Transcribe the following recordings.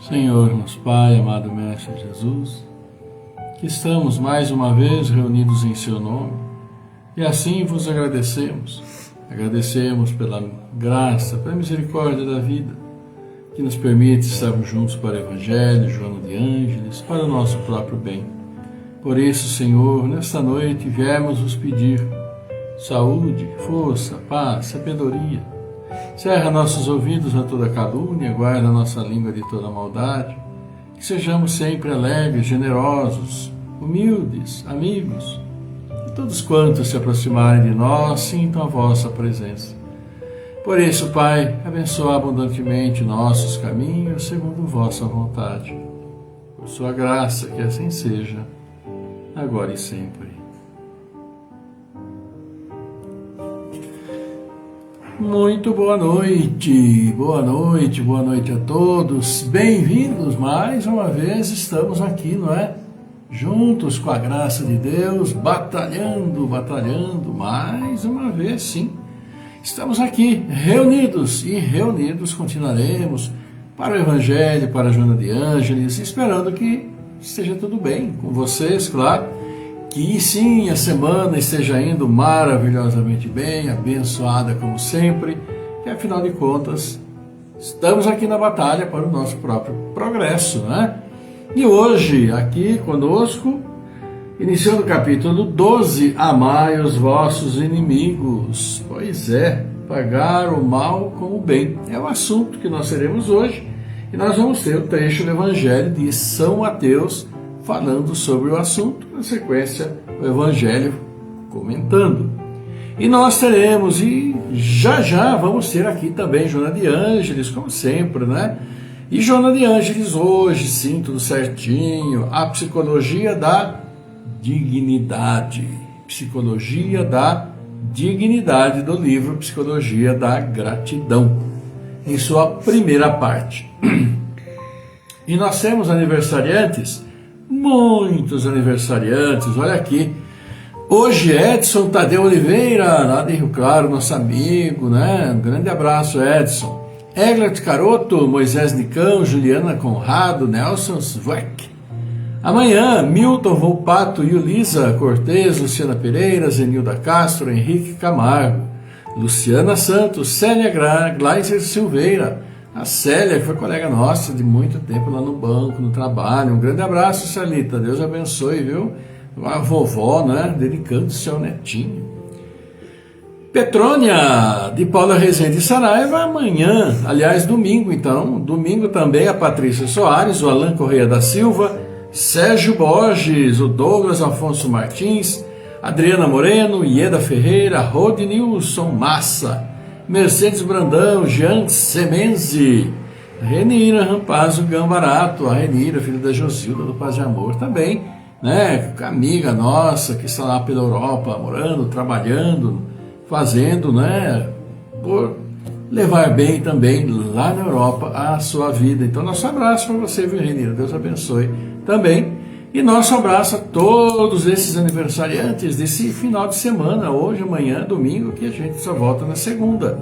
Senhor, nosso Pai, amado Mestre Jesus, que estamos mais uma vez reunidos em Seu nome e assim vos agradecemos. Agradecemos pela graça, pela misericórdia da vida, que nos permite estarmos juntos para o Evangelho, Joana de Ângeles, para o nosso próprio bem. Por isso, Senhor, nesta noite viemos vos pedir saúde, força, paz, sabedoria. Cerra nossos ouvidos a toda calúnia, guarda nossa língua de toda maldade, que sejamos sempre alegres, generosos, humildes, amigos, e todos quantos se aproximarem de nós sintam a vossa presença. Por isso, Pai, abençoa abundantemente nossos caminhos segundo vossa vontade. Por sua graça, que assim seja, agora e sempre. Muito boa noite a todos, bem-vindos mais uma vez, estamos aqui, não é? Juntos com a graça de Deus, batalhando, mais uma vez, sim. Estamos aqui, reunidos, e reunidos continuaremos para o Evangelho, para a Joana de Ângeles, esperando que esteja tudo bem com vocês, claro. Que sim, a semana esteja indo maravilhosamente bem, abençoada como sempre, que afinal de contas, estamos aqui na batalha para o nosso próprio progresso, né? E hoje, aqui conosco, iniciando o capítulo 12, amai os vossos inimigos. Pois é, pagar o mal com o bem. É o assunto que nós teremos hoje, e nós vamos ter o trecho do Evangelho de São Mateus, falando sobre o assunto, na sequência o Evangelho comentando. E nós teremos, e já vamos ter aqui também Joana de Ângeles, como sempre, né? E Joana de Ângeles hoje, sim, tudo certinho, a psicologia da dignidade. Psicologia da dignidade do livro Psicologia da Gratidão, em sua primeira parte. E nós temos aniversariantes, muitos aniversariantes, olha aqui. Hoje Edson Tadeu Oliveira, lá de Rio Claro, nosso amigo, né? Um grande abraço, Edson. Eglert Caroto, Moisés Nicão, Juliana Conrado, Nelson Zweck. Amanhã, Milton Volpato, Yulisa Cortez, Luciana Pereira, Zenilda Castro, Henrique Camargo, Luciana Santos, Célia Gleiser Silveira, a Célia, que foi colega nossa de muito tempo lá no banco, no trabalho. Um grande abraço, Celita. Deus abençoe, viu? A vovó, né? Dedicando-se ao netinho. Petrônia, de Paula Rezende Saraiva, amanhã. Aliás, domingo, então. Domingo também a Patrícia Soares, o Alan Correia da Silva, Sérgio Borges, o Douglas Afonso Martins, Adriana Moreno, Ieda Ferreira, Rodnilson Massa, Mercedes Brandão, Jean Semenzi, Renira Rampazzo Gambarato, a Renira, filha da Josilda do Paz de Amor também, né? Amiga nossa que está lá pela Europa, morando, trabalhando, fazendo, né? Por levar bem também lá na Europa a sua vida. Então, nosso abraço para você, viu, Renira? Deus abençoe também. E nosso abraço a todos esses aniversariantes desse final de semana, hoje, amanhã, domingo, que a gente só volta na segunda.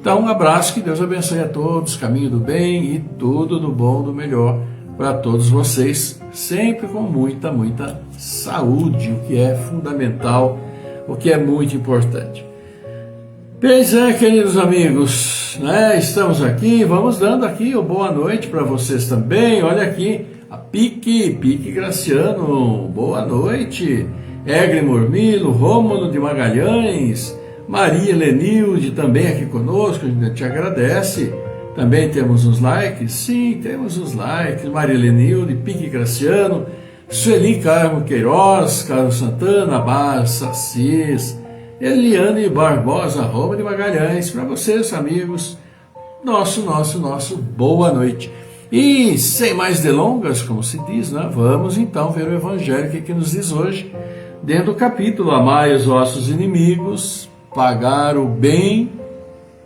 Então, um abraço, que Deus abençoe a todos, caminho do bem e tudo do bom, do melhor para todos vocês, sempre com muita saúde, o que é fundamental, o que é muito importante. Pois é, queridos amigos, né? Estamos aqui, vamos dando aqui o boa noite para vocês também. Olha aqui, a Pique Graciano, boa noite. Egre Mormilo, Rômulo de Magalhães, Maria Lenilde também aqui conosco, a gente te agradece. Também temos os likes, sim, temos os likes. Maria Lenilde, Pique Graciano, Sueli Carmo Queiroz, Carlos Santana, Barça Assis, Eliane Barbosa, Roma de Magalhães, para vocês, amigos, nosso boa noite. E sem mais delongas, como se diz, né? Vamos então ver o Evangelho que nos diz hoje, dentro do capítulo: amai os vossos inimigos, pagar o bem,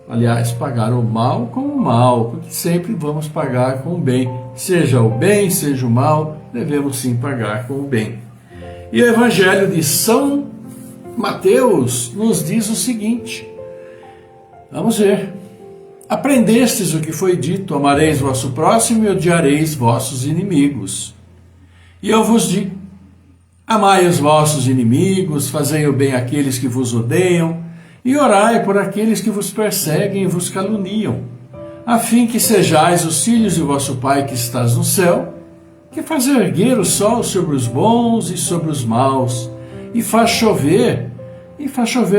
aliás, pagar o mal com o mal, porque sempre vamos pagar com o bem, seja o bem, seja o mal, devemos sim pagar com o bem. E o Evangelho de São Mateus nos diz o seguinte, vamos ver: Aprendestes o que foi dito: amareis vosso próximo e odiareis vossos inimigos. E eu vos digo: amai os vossos inimigos, fazei o bem àqueles que vos odeiam, e orai por aqueles que vos perseguem e vos caluniam, a fim que sejais os filhos de vosso Pai que estás no céu, que faz erguer o sol sobre os bons e sobre os maus, e faz chover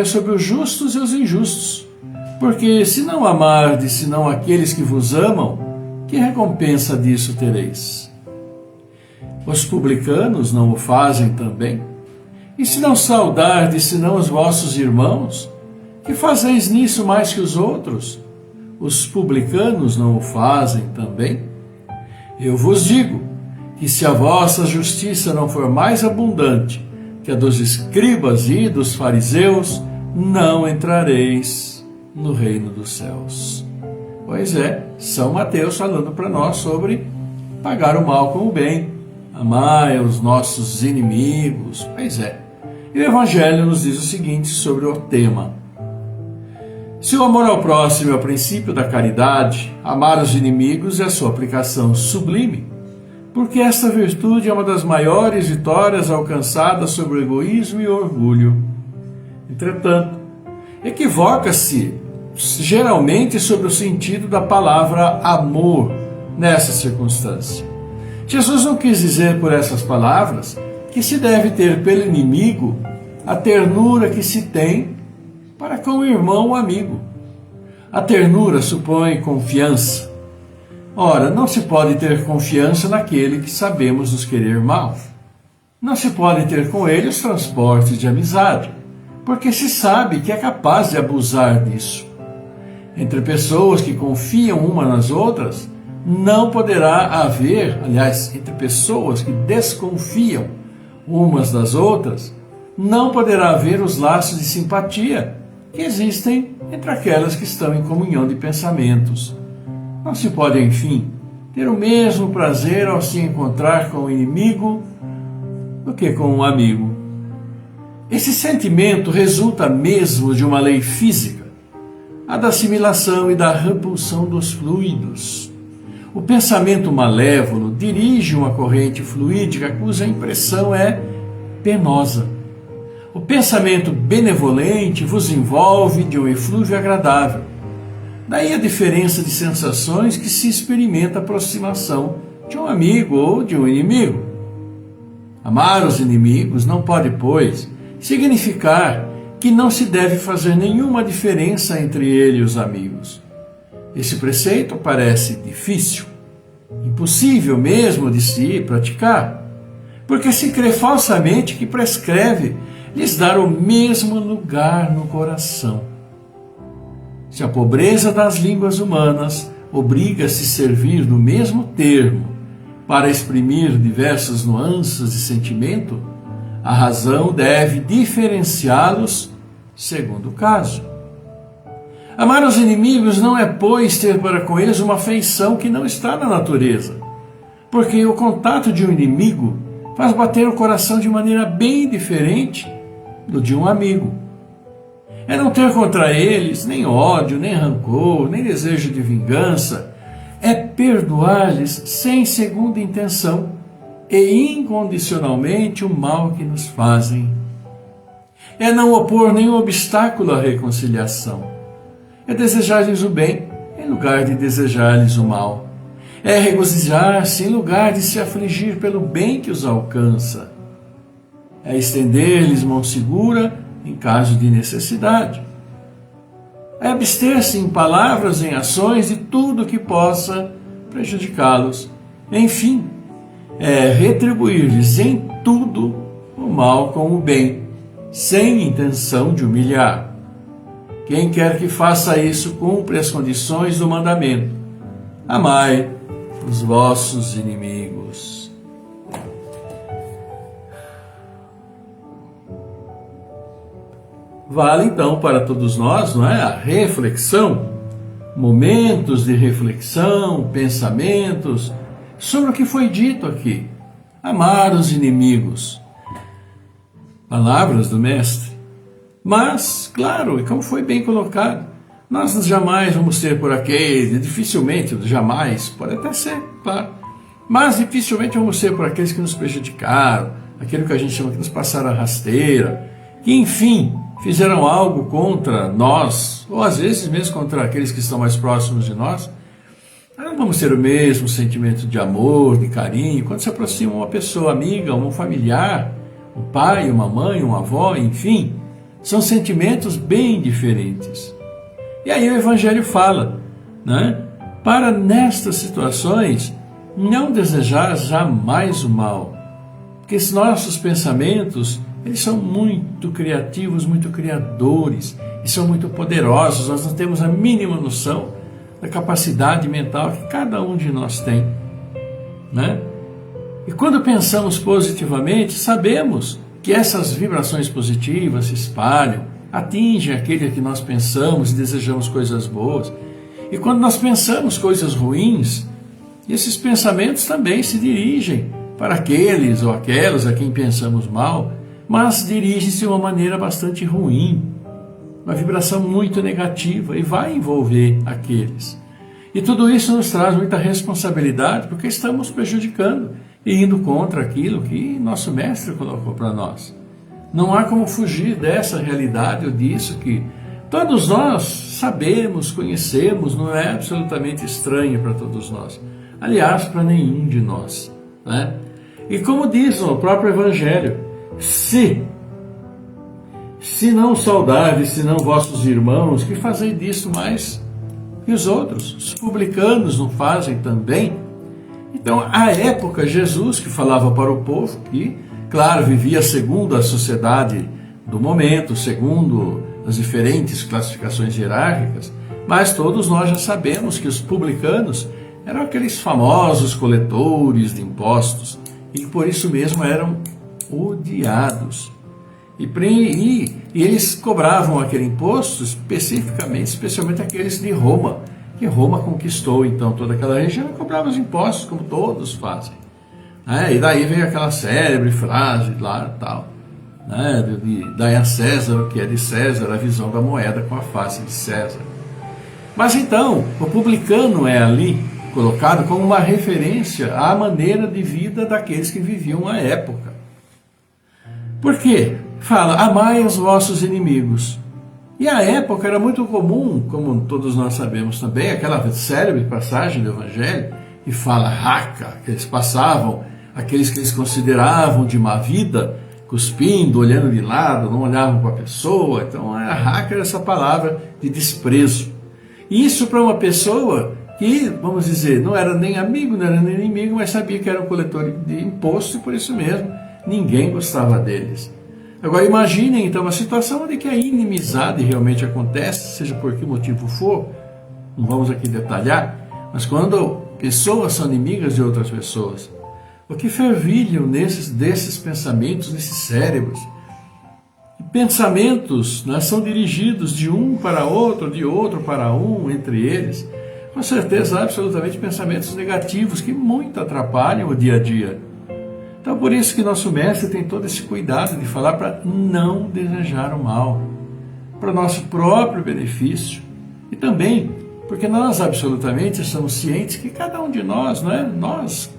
sobre os justos e os injustos. Porque se não amardes senão aqueles que vos amam, que recompensa disso tereis? Os publicanos não o fazem também? E se não saudardes senão os vossos irmãos, que fazeis nisso mais que os outros? Os publicanos não o fazem também? Eu vos digo que se a vossa justiça não for mais abundante que a dos escribas e dos fariseus, não entrareis no reino dos céus. Pois é, São Mateus falando para nós sobre pagar o mal com o bem, amar os nossos inimigos. Pois é. E o Evangelho nos diz o seguinte sobre o tema: se o amor ao próximo é o princípio da caridade, amar os inimigos é a sua aplicação sublime, porque esta virtude é uma das maiores vitórias alcançadas sobre o egoísmo e o orgulho. Entretanto, equivoca-se geralmente sobre o sentido da palavra amor nessa circunstância. Jesus não quis dizer por essas palavras que se deve ter pelo inimigo a ternura que se tem para com o irmão ou amigo. A ternura supõe confiança. Ora, não se pode ter confiança naquele que sabemos nos querer mal. Não se pode ter com ele os transportes de amizade, porque se sabe que é capaz de abusar disso. Entre pessoas que confiam uma nas outras, não poderá haver, aliás, entre pessoas que desconfiam umas das outras, não poderá haver os laços de simpatia que existem entre aquelas que estão em comunhão de pensamentos. Não se pode, enfim, ter o mesmo prazer ao se encontrar com o inimigo do que com um amigo. Esse sentimento resulta mesmo de uma lei física, a da assimilação e da repulsão dos fluidos. O pensamento malévolo dirige uma corrente fluídica cuja impressão é penosa. O pensamento benevolente vos envolve de um eflúvio agradável. Daí a diferença de sensações que se experimenta a aproximação de um amigo ou de um inimigo. Amar os inimigos não pode, pois, significar que não se deve fazer nenhuma diferença entre ele e os amigos. Esse preceito parece difícil, impossível mesmo de se praticar, porque se crê falsamente que prescreve lhes dar o mesmo lugar no coração. Se a pobreza das línguas humanas obriga a se servir do mesmo termo para exprimir diversas nuances de sentimento, a razão deve diferenciá-los segundo o caso. Amar os inimigos não é, pois, ter para com eles uma afeição que não está na natureza, porque o contato de um inimigo faz bater o coração de maneira bem diferente do de um amigo. É não ter contra eles nem ódio, nem rancor, nem desejo de vingança. É perdoar-lhes sem segunda intenção e incondicionalmente o mal que nos fazem. É não opor nenhum obstáculo à reconciliação. É desejar-lhes o bem em lugar de desejar-lhes o mal. É regozijar-se em lugar de se afligir pelo bem que os alcança. É estender-lhes mão segura em caso de necessidade. É abster-se em palavras, em ações, de tudo que possa prejudicá-los. Enfim, é retribuir-lhes em tudo o mal com o bem, sem intenção de humilhar. Quem quer que faça isso cumpre as condições do mandamento: amai os vossos inimigos. Vale então para todos nós, não é? A reflexão, momentos de reflexão, pensamentos sobre o que foi dito aqui. Amar os inimigos. Palavras do Mestre. Mas, claro, e como foi bem colocado, Nós jamais vamos ser por aqueles, dificilmente, jamais, pode até ser, claro, mas dificilmente vamos ser por aqueles que nos prejudicaram, aquele que a gente chama que nos passaram a rasteira, que enfim, fizeram algo contra nós, ou às vezes mesmo contra aqueles que estão mais próximos de nós. Não vamos ter o mesmo sentimento de amor, de carinho, quando se aproxima uma pessoa amiga, um familiar, um pai, uma mãe, uma avó, enfim, são sentimentos bem diferentes. E aí o Evangelho fala, né, para nestas situações não desejar jamais o mal, porque esses nossos pensamentos, eles são muito criativos, muito criadores, e são muito poderosos, nós não temos a mínima noção da capacidade mental que cada um de nós tem, né? E quando pensamos positivamente, sabemos que essas vibrações positivas se espalham, atingem aquele que nós pensamos e desejamos coisas boas. E quando nós pensamos coisas ruins, esses pensamentos também se dirigem para aqueles ou aquelas a quem pensamos mal, mas dirigem-se de uma maneira bastante ruim, uma vibração muito negativa, e vai envolver aqueles. E tudo isso nos traz muita responsabilidade, porque estamos prejudicando e indo contra aquilo que nosso mestre colocou para nós. Não há como fugir dessa realidade ou disso que todos nós sabemos, conhecemos, não é absolutamente estranho para todos nós. Aliás, para nenhum de nós, né? E como diz o próprio Evangelho, se não saudades, se não vossos irmãos, que fazei disso mais que os outros. Os publicanos não fazem também. Então, à época, Jesus, que falava para o povo, que, claro, vivia segundo a sociedade do momento, segundo as diferentes classificações hierárquicas, mas todos nós já sabemos que os publicanos eram aqueles famosos coletores de impostos, e por isso mesmo eram odiados. E eles cobravam aquele imposto especialmente aqueles de Roma, que Roma conquistou então toda aquela região e cobrava os impostos, como todos fazem. E daí veio aquela célebre frase lá tal, né, dai a César o que é de César, a visão da moeda com a face de César. Mas então, o publicano é ali colocado como uma referência à maneira de vida daqueles que viviam à época. Por quê? Fala, amai os vossos inimigos. E à época era muito comum, como todos nós sabemos também, aquela célebre passagem do Evangelho, que fala raca, que eles passavam, aqueles que eles consideravam de má vida, cuspindo, olhando de lado, não olhavam para a pessoa. Então a raca era essa palavra de desprezo. E isso para uma pessoa que, vamos dizer, não era nem amigo, não era nem inimigo, mas sabia que era um coletor de imposto e por isso mesmo ninguém gostava deles. Agora imaginem então uma situação onde que a inimizade realmente acontece, seja por que motivo for, não vamos aqui detalhar, mas quando pessoas são inimigas de outras pessoas, o que fervilham desses pensamentos, nesses cérebros? E pensamentos, né, são dirigidos de um para outro, de outro para um, entre eles, com certeza absolutamente pensamentos negativos que muito atrapalham o dia a dia. Então, por isso que nosso mestre tem todo esse cuidado de falar para não desejar o mal, para o nosso próprio benefício, e também porque nós absolutamente somos cientes que cada um de nós, nós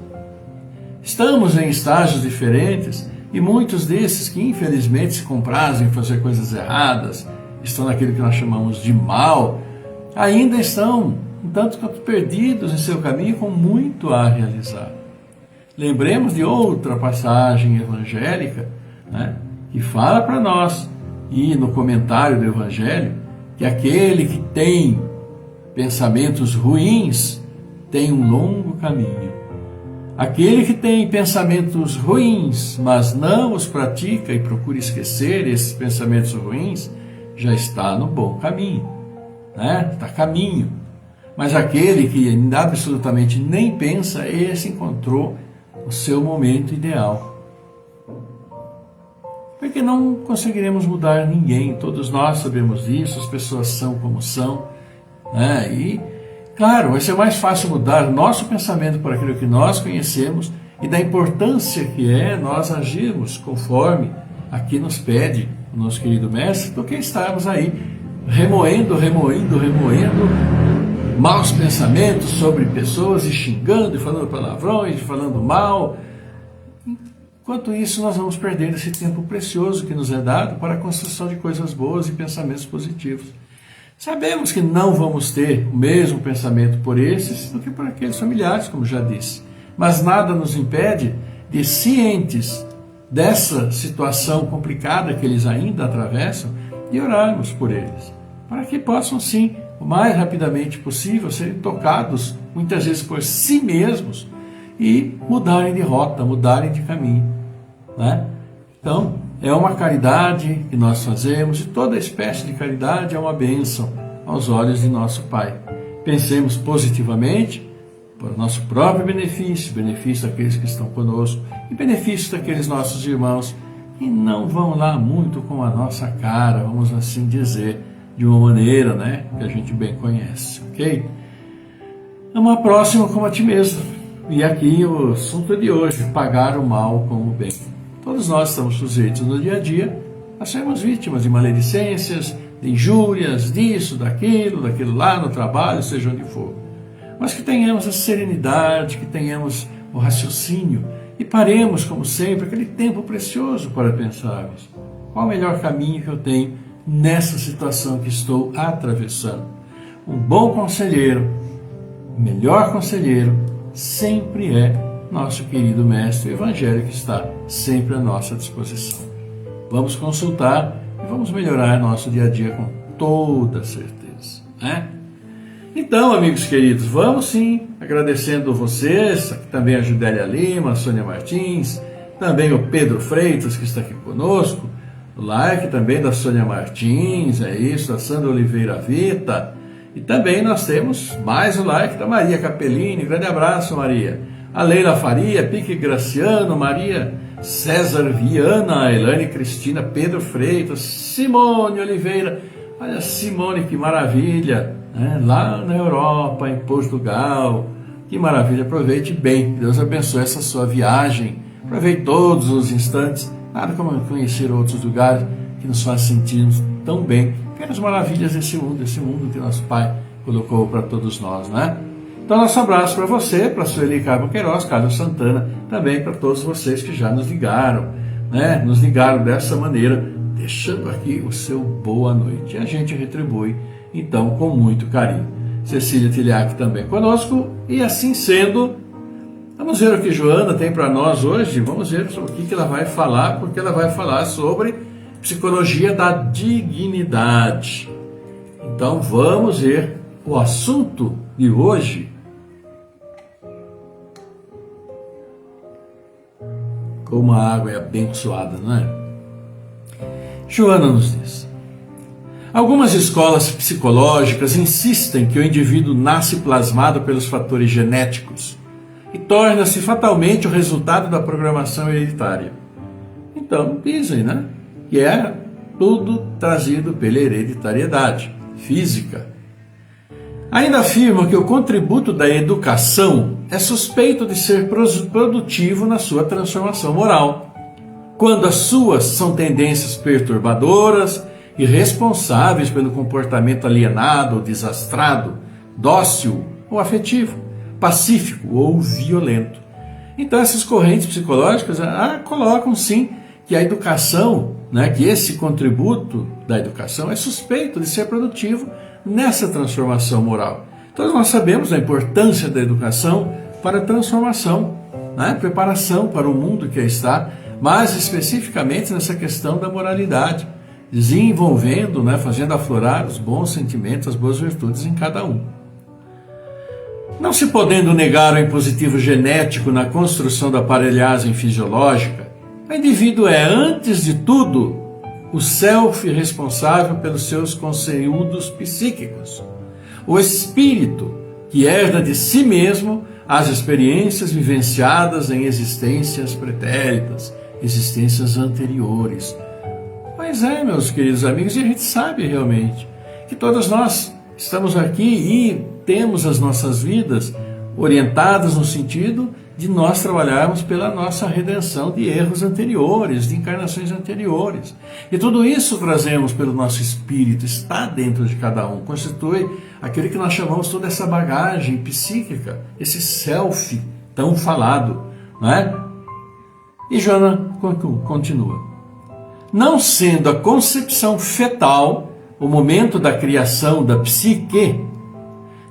estamos em estágios diferentes, e muitos desses que infelizmente se comprazem em fazer coisas erradas, estão naquilo que nós chamamos de mal, ainda estão um tanto quanto perdidos em seu caminho, com muito a realizar. Lembremos de outra passagem evangélica, né, que fala para nós, e no comentário do Evangelho, que aquele que tem pensamentos ruins tem um longo caminho. Aquele que tem pensamentos ruins, mas não os pratica e procura esquecer esses pensamentos ruins, já está no bom caminho, né? Está a caminho. Mas aquele que absolutamente nem pensa, esse encontrou o seu momento ideal. Porque não conseguiremos mudar ninguém, todos nós sabemos disso, as pessoas são como são, né? E, claro, vai ser mais fácil mudar nosso pensamento por aquilo que nós conhecemos e da importância que é nós agirmos conforme aqui nos pede o nosso querido mestre, do que estarmos aí remoendo maus pensamentos sobre pessoas e xingando, e falando palavrões, e falando mal. Enquanto isso, nós vamos perdendo esse tempo precioso que nos é dado para a construção de coisas boas e pensamentos positivos. Sabemos que não vamos ter o mesmo pensamento por esses do que por aqueles familiares, como já disse. Mas nada nos impede de, cientes dessa situação complicada que eles ainda atravessam, de orarmos por eles, para que possam sim, o mais rapidamente possível, serem tocados, muitas vezes por si mesmos, e mudarem de rota, mudarem de caminho, né? Então, é uma caridade que nós fazemos, e toda espécie de caridade é uma bênção aos olhos de nosso Pai. Pensemos positivamente, para o nosso próprio benefício, benefício daqueles que estão conosco, e benefício daqueles nossos irmãos que não vão lá muito com a nossa cara, vamos assim dizer, de uma maneira, né, que a gente bem conhece, ok? Ama próximo como a ti mesmo. E aqui o assunto de hoje, pagar o mal com o bem. Todos nós estamos sujeitos no dia a dia a sermos vítimas de maledicências, de injúrias, disso, daquilo lá no trabalho, seja onde for. Mas que tenhamos a serenidade, que tenhamos o raciocínio e paremos, como sempre, aquele tempo precioso para pensarmos qual o melhor caminho que eu tenho nessa situação que estou atravessando. Um bom conselheiro, o melhor conselheiro, sempre é nosso querido Mestre Evangelho, que está sempre à nossa disposição. Vamos consultar e vamos melhorar nosso dia a dia com toda certeza, né? Então, amigos queridos, vamos sim, agradecendo vocês, aqui também a Judélia Lima, a Sônia Martins, também o Pedro Freitas, que está aqui conosco, o like também da Sônia Martins, é isso, a Sandra Oliveira Vita, e também nós temos mais o like da Maria Capellini, grande abraço, Maria. A Leila Faria, Pique Graciano, Maria César Viana, Elaine Cristina, Pedro Freitas, Simone Oliveira. Olha, Simone, que maravilha, né? Lá na Europa, em Portugal, que maravilha. Aproveite bem, Deus abençoe essa sua viagem, aproveite todos os instantes. Nada como conhecer outros lugares que nos faz sentirmos tão bem pelas maravilhas desse mundo que nosso Pai colocou para todos nós, né? Então, nosso abraço para você, para a Sueli Carmo Queiroz, Carlos Santana, também para todos vocês que já nos ligaram, né? Nos ligaram dessa maneira, deixando aqui o seu boa noite. E a gente retribui, então, com muito carinho. Cecília Tiliac também conosco, e assim sendo, vamos ver o que Joana tem para nós hoje, vamos ver o que ela vai falar, porque ela vai falar sobre psicologia da dignidade. Então vamos ver o assunto de hoje. Como a água é abençoada, não é? Joana nos diz: algumas escolas psicológicas insistem que o indivíduo nasce plasmado pelos fatores genéticos e torna-se fatalmente o resultado da programação hereditária. Então dizem, né, que é tudo trazido pela hereditariedade física. Ainda afirmam que o contributo da educação é suspeito de ser produtivo na sua transformação moral, quando as suas são tendências perturbadoras e responsáveis pelo comportamento alienado ou desastrado, dócil ou afetivo, pacífico ou violento. Então essas correntes psicológicas colocam sim que a educação, né, que esse contributo da educação é suspeito de ser produtivo nessa transformação moral. Todos nós sabemos a importância da educação para a transformação, né, preparação para o mundo que aí está, mas especificamente nessa questão da moralidade, desenvolvendo, né, fazendo aflorar os bons sentimentos, as boas virtudes em cada um. Não se podendo negar o impositivo genético na construção da aparelhagem fisiológica, o indivíduo é, antes de tudo, o self responsável pelos seus conteúdos psíquicos. O espírito que herda de si mesmo as experiências vivenciadas em existências pretéritas, existências anteriores. Pois é, meus queridos amigos, e a gente sabe realmente que todos nós estamos aqui e temos as nossas vidas orientadas no sentido de nós trabalharmos pela nossa redenção de erros anteriores, de encarnações anteriores. E tudo isso trazemos pelo nosso espírito, está dentro de cada um, constitui aquele que nós chamamos toda essa bagagem psíquica, esse self tão falado, não é? E Joana continua. Não sendo a concepção fetal o momento da criação da psique,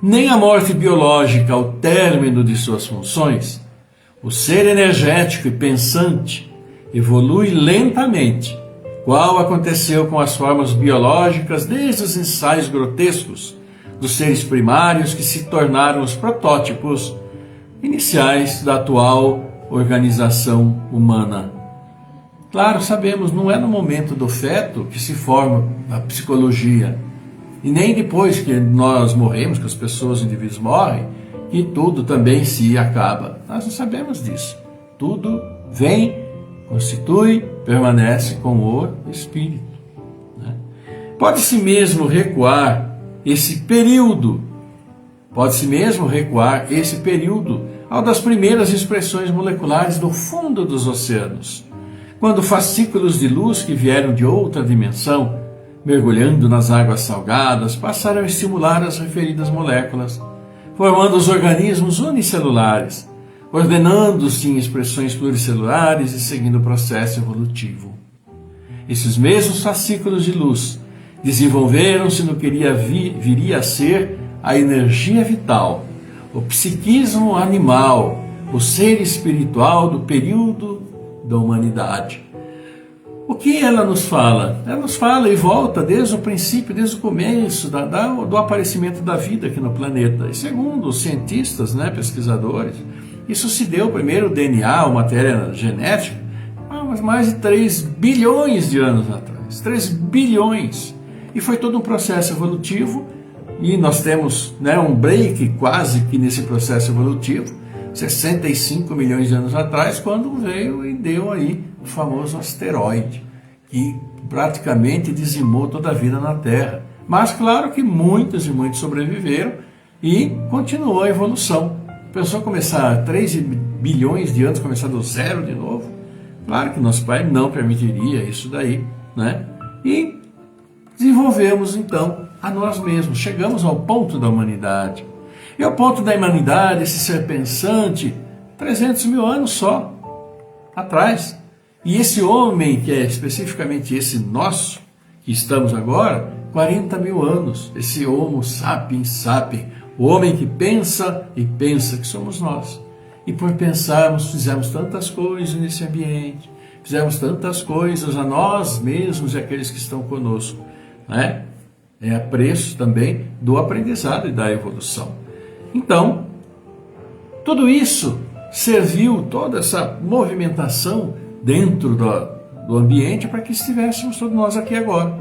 nem a morte biológica ao término de suas funções, o ser energético e pensante evolui lentamente, qual aconteceu com as formas biológicas desde os ensaios grotescos dos seres primários que se tornaram os protótipos iniciais da atual organização humana. Claro, sabemos, não é no momento do feto que se forma a psicologia, e nem depois que nós morremos, que as pessoas, os indivíduos morrem, que tudo também se acaba. Nós não sabemos disso. Tudo vem, constitui, permanece com o espírito. Né? Pode-se mesmo recuar esse período, ao das primeiras expressões moleculares do fundo dos oceanos, quando fascículos de luz que vieram de outra dimensão, mergulhando nas águas salgadas, passaram a estimular as referidas moléculas, formando os organismos unicelulares, ordenando-se em expressões pluricelulares e seguindo o processo evolutivo. Esses mesmos fascículos de luz desenvolveram-se no que viria a ser a energia vital, o psiquismo animal, o ser espiritual do período da humanidade. O que ela nos fala? Ela nos fala e volta desde o princípio, desde o começo do aparecimento da vida aqui no planeta. E segundo os cientistas, pesquisadores, isso se deu primeiro o DNA, a matéria genética, mas mais de 3 bilhões de anos atrás. 3 bilhões! E foi todo um processo evolutivo, e nós temos um break quase que nesse processo evolutivo, 65 milhões de anos atrás, quando veio e deu aí o famoso asteroide, que praticamente dizimou toda a vida na Terra. Mas claro que muitos e muitos sobreviveram e continuou a evolução. Pensou começar 3 bilhões de anos, começar do zero de novo? Claro que nosso pai não permitiria isso daí, E desenvolvemos então a nós mesmos, chegamos ao ponto da humanidade. E ao ponto da humanidade, esse ser pensante, 300 mil anos só atrás. E esse homem, que é especificamente esse nosso, que estamos agora, 40 mil anos. Esse Homo sapiens sapiens, o homem que pensa e pensa, que somos nós. E por pensarmos, fizemos tantas coisas nesse ambiente, fizemos tantas coisas a nós mesmos e aqueles que estão conosco. É a preço também do aprendizado e da evolução. Então, tudo isso serviu, toda essa movimentação dentro do ambiente para que estivéssemos todos nós aqui agora.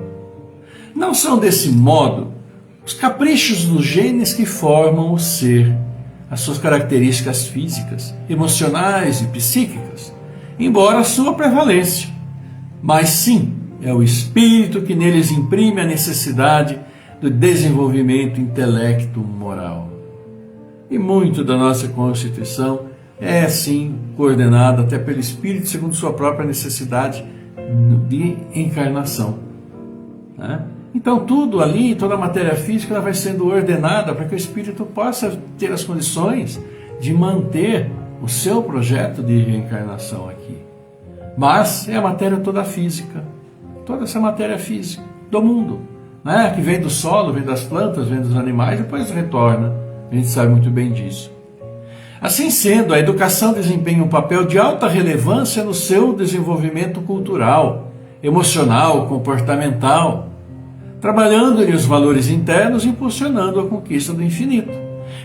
Não são desse modo os caprichos dos genes que formam o ser, as suas características físicas, emocionais e psíquicas, embora a sua prevalência, mas sim é o espírito que neles imprime a necessidade do desenvolvimento intelecto-moral. E muito da nossa Constituição é assim coordenada até pelo Espírito segundo sua própria necessidade de encarnação. Então tudo ali, toda a matéria física, ela vai sendo ordenada para que o Espírito possa ter as condições de manter o seu projeto de reencarnação aqui. Mas é a matéria toda física, toda essa matéria física do mundo, que vem do solo, vem das plantas, vem dos animais, depois retorna. A gente sabe muito bem disso. Assim sendo, a educação desempenha um papel de alta relevância no seu desenvolvimento cultural, emocional, comportamental, trabalhando-lhe os valores internos, impulsionando a conquista do infinito.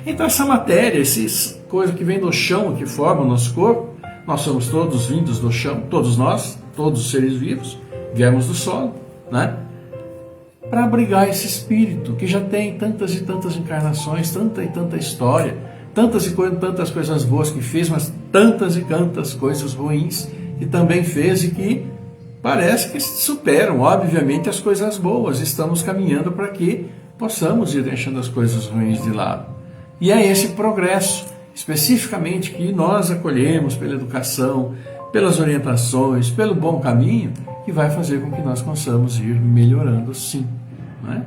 Então essa matéria, essas coisas que vêm do chão, que formam o nosso corpo, nós somos todos vindos do chão, todos nós, todos os seres vivos, viemos do solo, para abrigar esse espírito que já tem tantas e tantas encarnações, tanta e tanta história, tantas coisas boas que fez, mas tantas e tantas coisas ruins que também fez e que parece que superam, obviamente, as coisas boas. Estamos caminhando para que possamos ir deixando as coisas ruins de lado. E é esse progresso, especificamente que nós acolhemos pela educação, pelas orientações, pelo bom caminho, que vai fazer com que nós possamos ir melhorando sim, não é?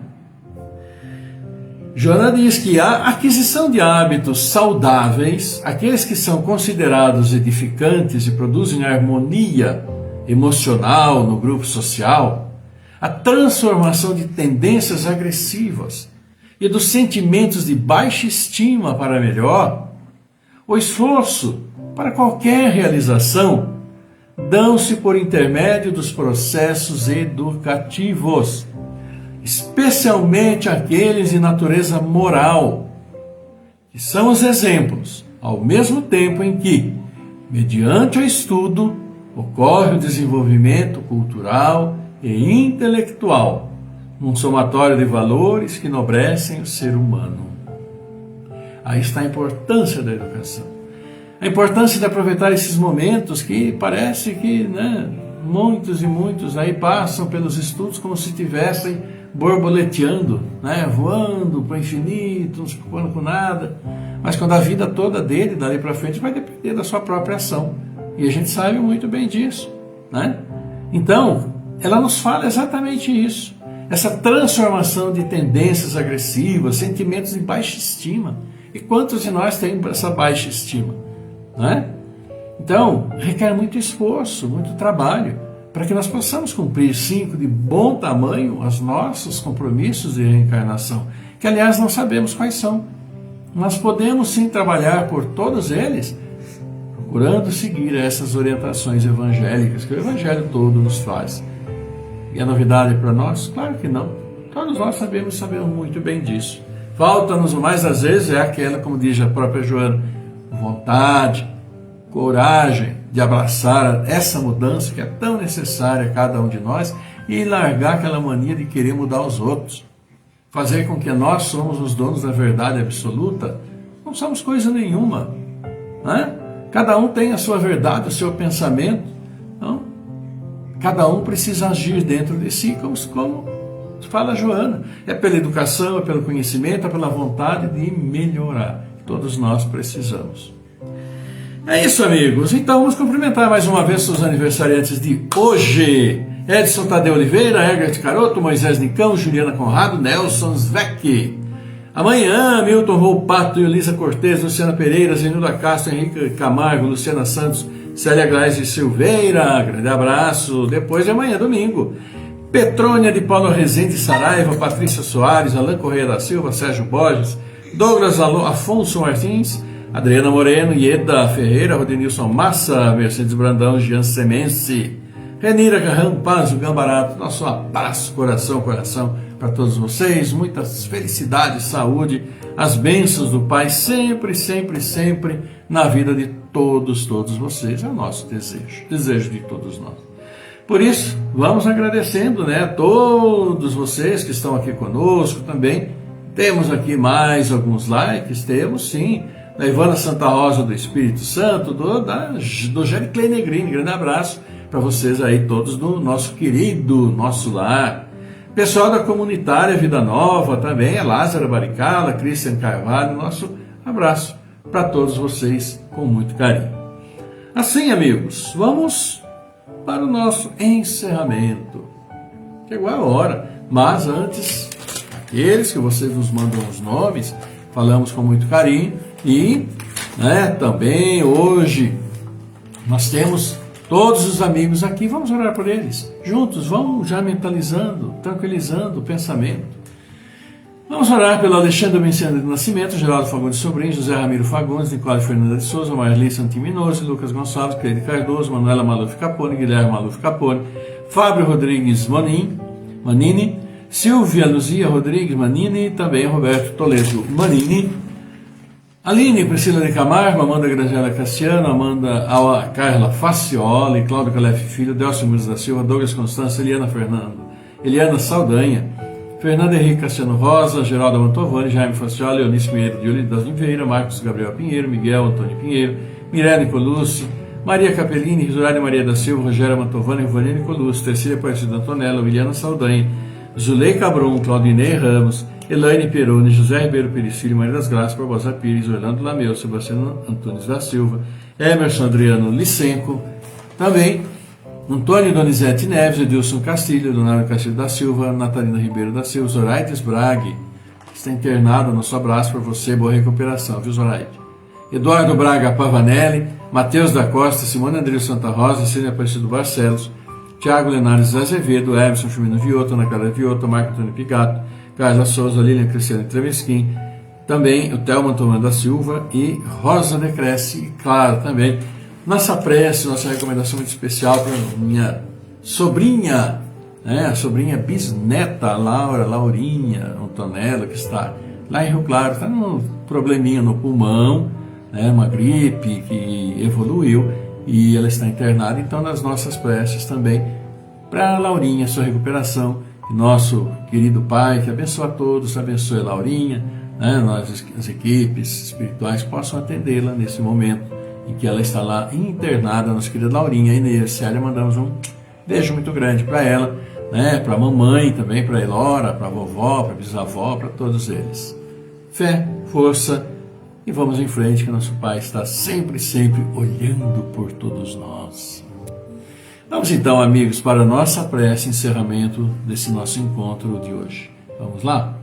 Joana diz que a aquisição de hábitos saudáveis, aqueles que são considerados edificantes e produzem harmonia emocional no grupo social, a transformação de tendências agressivas e dos sentimentos de baixa estima para melhor, o esforço para qualquer realização dão-se por intermédio dos processos educativos, especialmente aqueles de natureza moral, que são os exemplos, ao mesmo tempo em que, mediante o estudo, ocorre o desenvolvimento cultural e intelectual, num somatório de valores que enobrecem o ser humano. Aí está a importância da educação. A importância de aproveitar esses momentos que parece que, muitos e muitos aí passam pelos estudos como se estivessem borboleteando, voando para o infinito, não se preocupando com nada. Mas quando a vida toda dele, dali para frente, vai depender da sua própria ação. E a gente sabe muito bem disso, Então, ela nos fala exatamente isso. Essa transformação de tendências agressivas, sentimentos de baixa estima. E quantos de nós têm essa baixa estima? Então, requer muito esforço, muito trabalho, para que nós possamos cumprir, sim, de bom tamanho, os nossos compromissos de reencarnação, que, aliás, não sabemos quais são. Nós podemos, sim, trabalhar por todos eles, procurando seguir essas orientações evangélicas que o Evangelho todo nos faz. E a novidade para nós? Claro que não. Todos nós sabemos muito bem disso. Falta-nos, mais às vezes, é aquela, como diz a própria Joana, vontade, coragem de abraçar essa mudança que é tão necessária a cada um de nós e largar aquela mania de querer mudar os outros. Fazer com que nós somos os donos da verdade absoluta, não somos coisa nenhuma. Cada um tem a sua verdade, o seu pensamento. Então, cada um precisa agir dentro de si, como fala a Joana. É pela educação, é pelo conhecimento, é pela vontade de melhorar. Todos nós precisamos. É isso, amigos. Então, vamos cumprimentar mais uma vez os aniversariantes de hoje. Edson Tadeu Oliveira, Egert Caroto, Moisés Nicão, Juliana Conrado, Nelson Zweck. Amanhã, Milton Volpato, Elisa Cortez, Luciana Pereira, Zenilda Castro, Henrique Camargo, Luciana Santos, Célia Glaise Silveira. Grande abraço. Depois de amanhã, domingo. Petrônia de Paulo Rezende Saraiva, Patrícia Soares, Alain Correia da Silva, Sérgio Borges, Douglas Afonso Martins, Adriana Moreno, Ieda Ferreira, Rodenilson Massa, Mercedes Brandão, Jean Semense, Renira Carrão, Paz, o Gambarato. Nosso abraço, coração para todos vocês, muitas felicidades, saúde, as bênçãos do Pai sempre, sempre, sempre na vida de todos vocês. É o nosso desejo de todos nós. Por isso, vamos agradecendo a todos vocês que estão aqui conosco também. Temos aqui mais alguns likes, temos sim, da Ivana Santa Rosa do Espírito Santo, do Jericlé Negrini. Grande abraço para vocês aí todos do nosso querido, nosso lar. Pessoal da comunitária Vida Nova também, é Lázaro Baricala, Cristian Carvalho, nosso abraço para todos vocês com muito carinho. Assim, amigos, vamos para o nosso encerramento. Chegou a hora, mas antes, aqueles que vocês nos mandam os nomes, falamos com muito carinho e também hoje nós temos todos os amigos aqui, vamos orar por eles, juntos, vamos já mentalizando, tranquilizando o pensamento. Vamos orar pelo Alexandre Menciano de Nascimento, Geraldo Fagundes Sobrinho, José Ramiro Fagundes, Nicole Fernanda de Souza, Marli Santiminoso, Lucas Gonçalves, Cleide Cardoso, Manuela Maluf Capone, Guilherme Maluf Capone, Fábio Rodrigues Manini, Silvia Luzia Rodrigues Manini, e também Roberto Toledo Manini, Aline Priscila de Camargo, Amanda Grangela Cassiano, Carla Facioli, Cláudio Calef Filho, Delcio Muniz da Silva, Douglas Constância, Eliana Saldanha, Fernando Henrique Cassiano Rosa, Geraldo Mantovani, Jaime Facioli, Eunice Pinheiro de Olidas Oliveira, Marcos Gabriel Pinheiro, Miguel Antônio Pinheiro, Mirella Nicolucci, Maria Capellini, Risorane Maria da Silva, Rogério Mantovani, Ivone Nicolucci, Tercília Aparecida Antonella, Williana Saldanha, Zuleika Brum, Claudinei Ramos, Elaine Peroni, José Ribeiro Pericílio, Maria das Graças, Barbosa Pires, Orlando Lameu, Sebastião Antunes da Silva, Emerson Adriano Licenco, também Antônio Donizete Neves, Edilson Castilho, Leonardo Castilho da Silva, Natalina Ribeiro da Silva, Zoraites Brague, que está internado, nosso abraço para você, boa recuperação, viu, Zoraide? Eduardo Braga Pavanelli, Matheus da Costa, Simone André Santa Rosa, Cine Aparecido Barcelos, Tiago Lenares Azevedo, Emerson Firmino Viota, Ana Clara Viota, Marco Antônio Pigato, Carla Souza, Lilian Cristiane Trevesquim, também o Thelma Tomando da Silva e Rosa Decresce, e claro, também nossa prece, nossa recomendação muito especial para minha sobrinha, né, a sobrinha bisneta, Laurinha Antonella, que está lá em Rio Claro, está num probleminha no pulmão, né, uma gripe que evoluiu e ela está internada, então nas nossas preces também para a Laurinha, sua recuperação, e nosso querido Pai, que abençoe a todos, abençoe a Laurinha, né, nós, as equipes espirituais possam atendê-la nesse momento em que ela está lá internada, nossa querida Laurinha. E nesse área mandamos um beijo muito grande para ela, né, para a mamãe também, para a Elora, para a vovó, para a bisavó, para todos eles. Fé, força, e vamos em frente, que nosso Pai está sempre, sempre olhando por todos nós. Vamos então, amigos, para a nossa prece, encerramento desse nosso encontro de hoje. Vamos lá?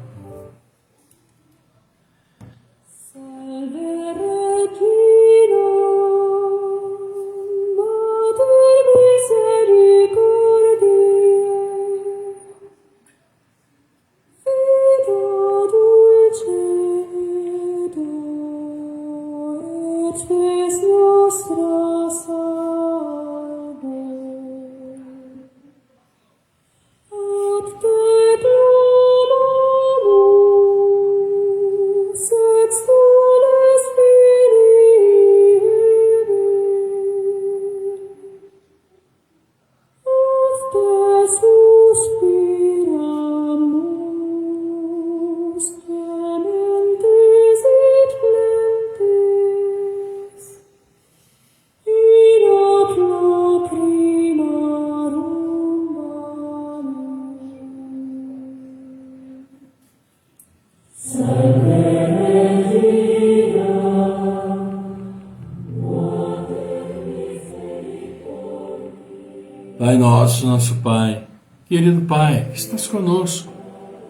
Pai nosso, nosso Pai, querido Pai, que estás conosco,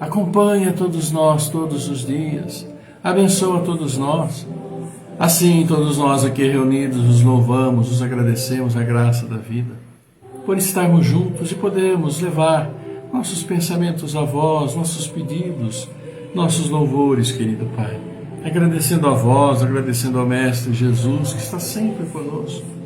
acompanha todos nós todos os dias, abençoa todos nós. Assim, todos nós aqui reunidos nos louvamos, nos agradecemos a graça da vida, por estarmos juntos e podermos levar nossos pensamentos a vós, nossos pedidos, nossos louvores, querido Pai. Agradecendo a vós, agradecendo ao Mestre Jesus, que está sempre conosco.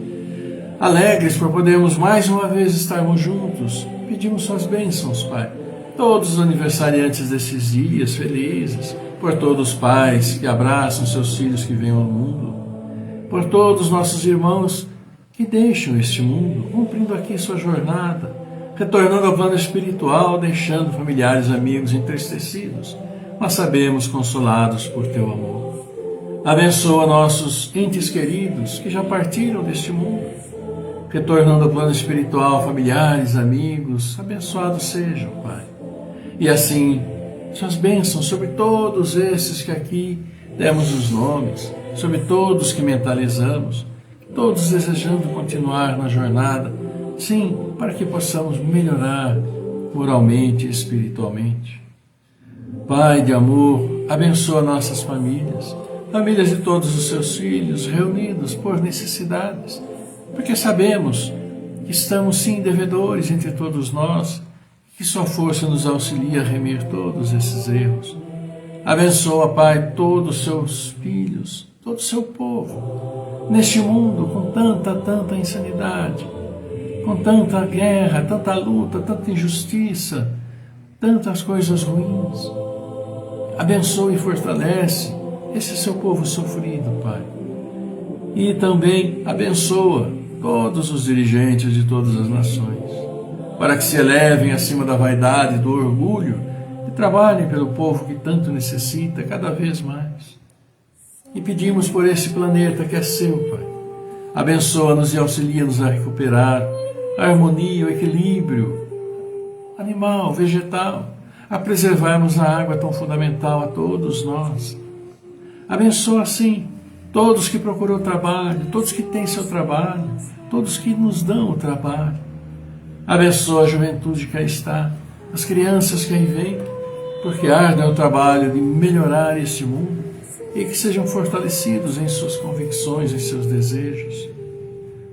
Alegres por podermos mais uma vez estarmos juntos, pedimos suas bênçãos, Pai. Todos os aniversariantes desses dias felizes, por todos os pais que abraçam seus filhos que vêm ao mundo, por todos os nossos irmãos que deixam este mundo, cumprindo aqui sua jornada, retornando ao plano espiritual, deixando familiares e amigos entristecidos, mas sabemos consolados por teu amor. Abençoa nossos entes queridos que já partiram deste mundo, retornando ao plano espiritual, familiares, amigos, abençoados sejam, Pai. E assim, suas bênçãos sobre todos esses que aqui demos os nomes, sobre todos que mentalizamos, todos desejando continuar na jornada, sim, para que possamos melhorar moralmente e espiritualmente. Pai de amor, abençoa nossas famílias, famílias de todos os seus filhos, reunidos por necessidades, porque sabemos que estamos sim devedores entre todos nós, que sua força nos auxilia a remir todos esses erros. Abençoa, Pai, todos os seus filhos, todo o seu povo, neste mundo com tanta insanidade, com tanta guerra, tanta luta, tanta injustiça, tantas coisas ruins. Abençoa e fortalece esse seu povo sofrido, Pai. E também abençoa todos os dirigentes de todas as nações, para que se elevem acima da vaidade e do orgulho e trabalhem pelo povo que tanto necessita cada vez mais. E pedimos por esse planeta que é seu, Pai. Abençoa-nos e auxilia-nos a recuperar a harmonia, o equilíbrio animal, vegetal, a preservarmos a água tão fundamental a todos nós. Abençoa, sim, todos que procuram trabalho, todos que têm seu trabalho, todos que nos dão o trabalho. Abençoa a juventude que aí está, as crianças que aí vêm, porque ardem o trabalho de melhorar este mundo e que sejam fortalecidos em suas convicções, em seus desejos.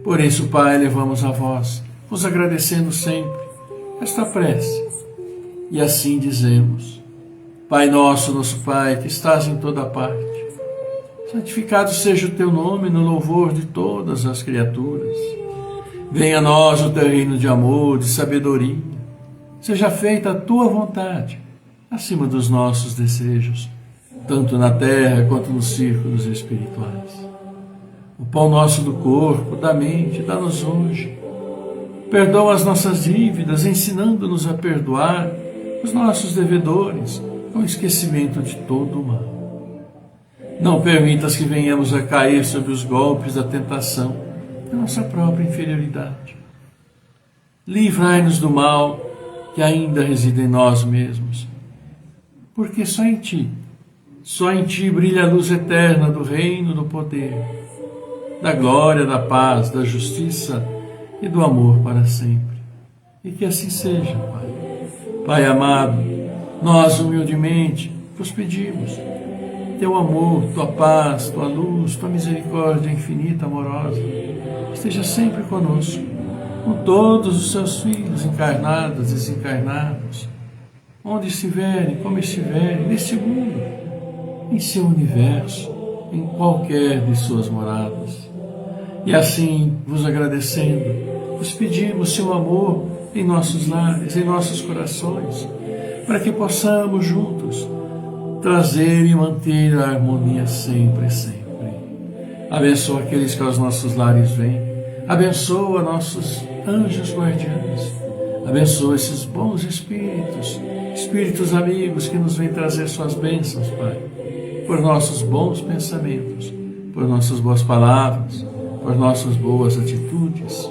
Por isso, Pai, levamos a vós, vos agradecendo sempre esta prece. E assim dizemos: Pai nosso, nosso Pai, que estás em toda parte, santificado seja o teu nome no louvor de todas as criaturas. Venha a nós o teu reino de amor, de sabedoria. Seja feita a tua vontade, acima dos nossos desejos, tanto na terra quanto nos círculos espirituais. O pão nosso do corpo, da mente, dá-nos hoje. Perdoa as nossas dívidas, ensinando-nos a perdoar os nossos devedores, com esquecimento de todo o mal. Não permitas que venhamos a cair sob os golpes da tentação, da nossa própria inferioridade. Livrai-nos do mal que ainda reside em nós mesmos, porque só em Ti brilha a luz eterna do reino, do poder, da glória, da paz, da justiça e do amor para sempre. E que assim seja, Pai. Pai amado, nós humildemente vos pedimos Teu amor, Tua paz, Tua luz, Tua misericórdia infinita, amorosa, esteja sempre conosco, com todos os Seus filhos, encarnados, desencarnados, onde estiverem, como estiverem, neste mundo, em seu universo, em qualquer de suas moradas. E assim, vos agradecendo, vos pedimos seu amor em nossos lares, em nossos corações, para que possamos juntos trazer e manter a harmonia sempre, sempre. Abençoa aqueles que aos nossos lares vêm, abençoa nossos anjos guardiães, abençoa esses bons espíritos, espíritos amigos que nos vêm trazer suas bênçãos, Pai, por nossos bons pensamentos, por nossas boas palavras, por nossas boas atitudes.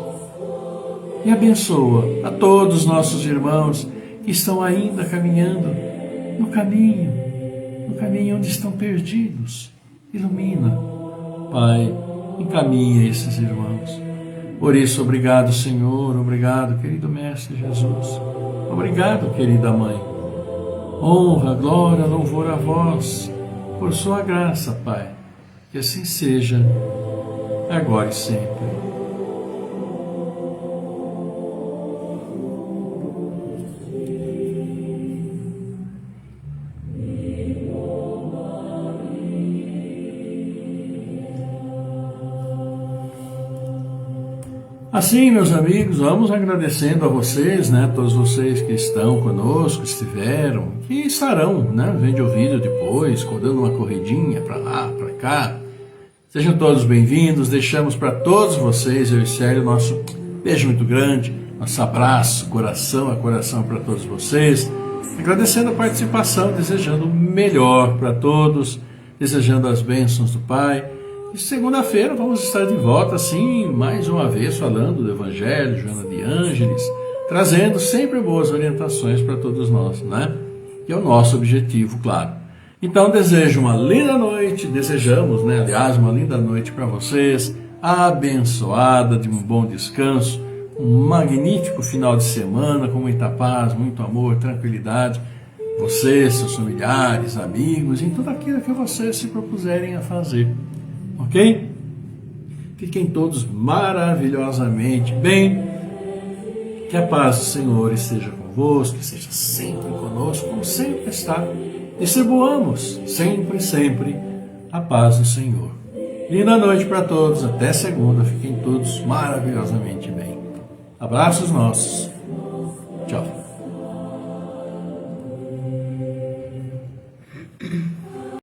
E abençoa a todos os nossos irmãos que estão ainda caminhando no caminho onde estão perdidos. Ilumina, Pai, encaminha esses irmãos. Por isso, obrigado, Senhor, obrigado, querido Mestre Jesus, obrigado, querida Mãe. Honra, glória, louvor a vós, por sua graça, Pai, que assim seja, agora e sempre. Assim, meus amigos, vamos agradecendo a vocês, todos vocês que estão conosco, estiveram, que estarão, vendo o vídeo depois, dando uma corridinha para lá, para cá. Sejam todos bem-vindos, deixamos para todos vocês, eu e Célio, nosso beijo muito grande, nosso abraço, coração a coração para todos vocês, agradecendo a participação, desejando o melhor para todos, desejando as bênçãos do Pai. E segunda-feira vamos estar de volta, assim, mais uma vez, falando do Evangelho, Joana de Ângeles, trazendo sempre boas orientações para todos nós, Que é o nosso objetivo, claro. Então, desejo uma linda noite, desejamos, aliás, uma linda noite para vocês, abençoada, de um bom descanso, um magnífico final de semana, com muita paz, muito amor, tranquilidade, vocês, seus familiares, amigos, em tudo aquilo que vocês se propuserem a fazer. Ok? Fiquem todos maravilhosamente bem. Que a paz do Senhor esteja convosco, que esteja sempre conosco, como sempre está. Distribuamos sempre, sempre a paz do Senhor. Linda noite para todos. Até segunda. Fiquem todos maravilhosamente bem. Abraços nossos. Tchau.